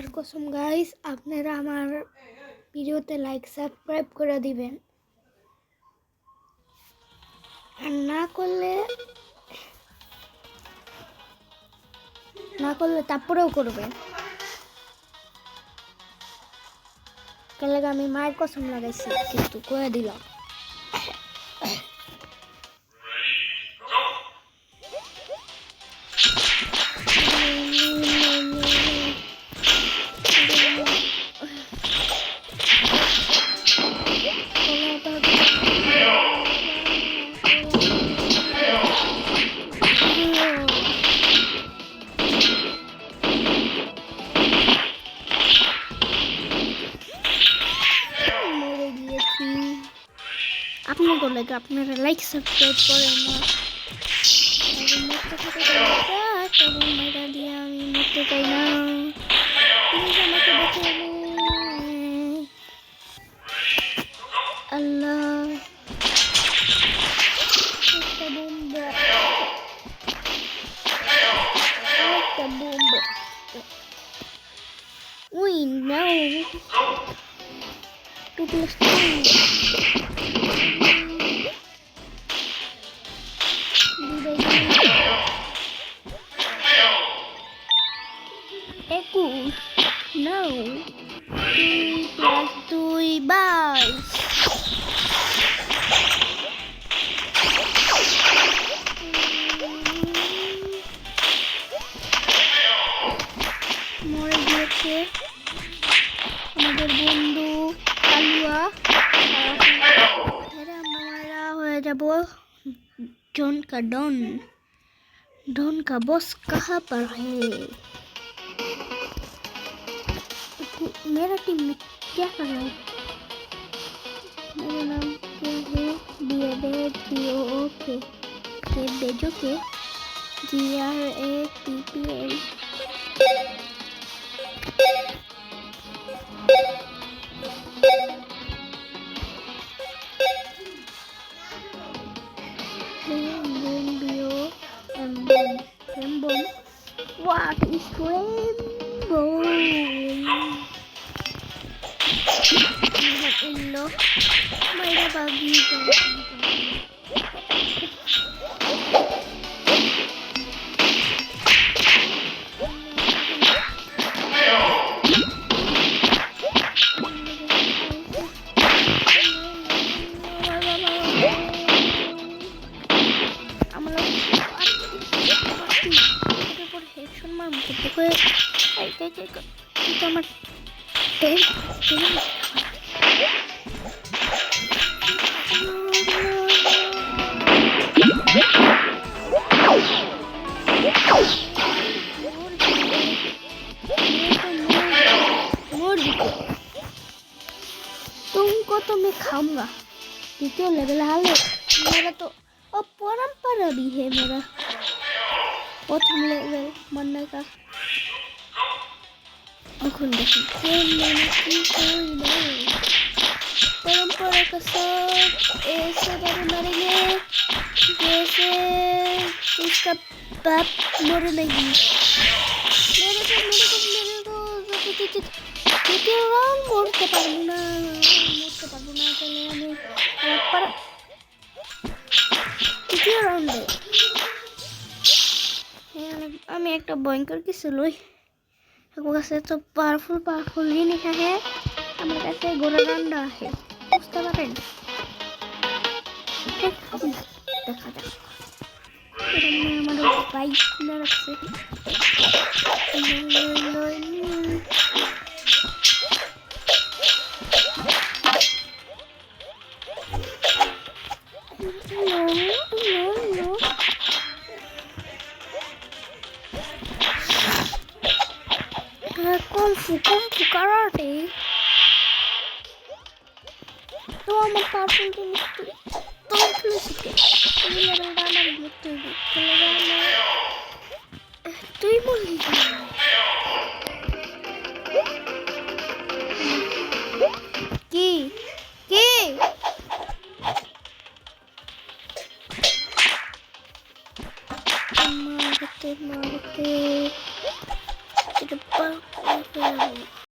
আল্লাহর কসম গাইস, আপনারা আমার ভিডিওতে লাইক সাবস্ক্রাইব করে দিবেন, আর না করলে তারপরেও করবেন। তাহলে আমি মায়ের কসম লাগাইছি, কিন্তু করে দিলাম। আপনারা লাইক সাবস্ক্রাইব করেন না, দিয়ে আমি মরতে চাই না। আমাকে আল্লাহ, একটা বোম্বা, একটা বোম্বা। উই নাও 2+2 21 নাও 2+2 22। মরে গিয়েছে আমাদের বন্ধু কালুয়া। আমরা হয়ে যাব डॉन का डॉन का बॉस कहाँ पर है? मेरा टीम में क्या कर रहा है? मेरा नाम क्या है? ओके भेजो के GRATPL। Rainbow. What is rainbow? Yellow. मेरा बागी तुमको तो मैं खाऊंगा। द्वितीय लेवल हाल मेरा तो और परंपरा भी है मेरा प्रथम लेवल मरने का। परंपरा का सब ऐसे मरेंगे जैसे उसका बाप मरे नहीं। দ্বিতীয় রাউন্ড মরতে পারবো না তাহলে আমি তৃতীয় রাউন্ডে আমি একটা ভয়ঙ্কর কিছু লই। আমার কাছে তো পাওয়ারফুল জিনিস আছে, আমার কাছে গোলা ডান্ডা আছে, বুঝতে পারেন? দেখা যাক আমার বাইক খুলে রাখছে। Kung fu karate. तो हम पार्टी के तो प्लीज के ये लेवल डालना बहुत है चलेगा ना तू ही बोल की मारते এরকম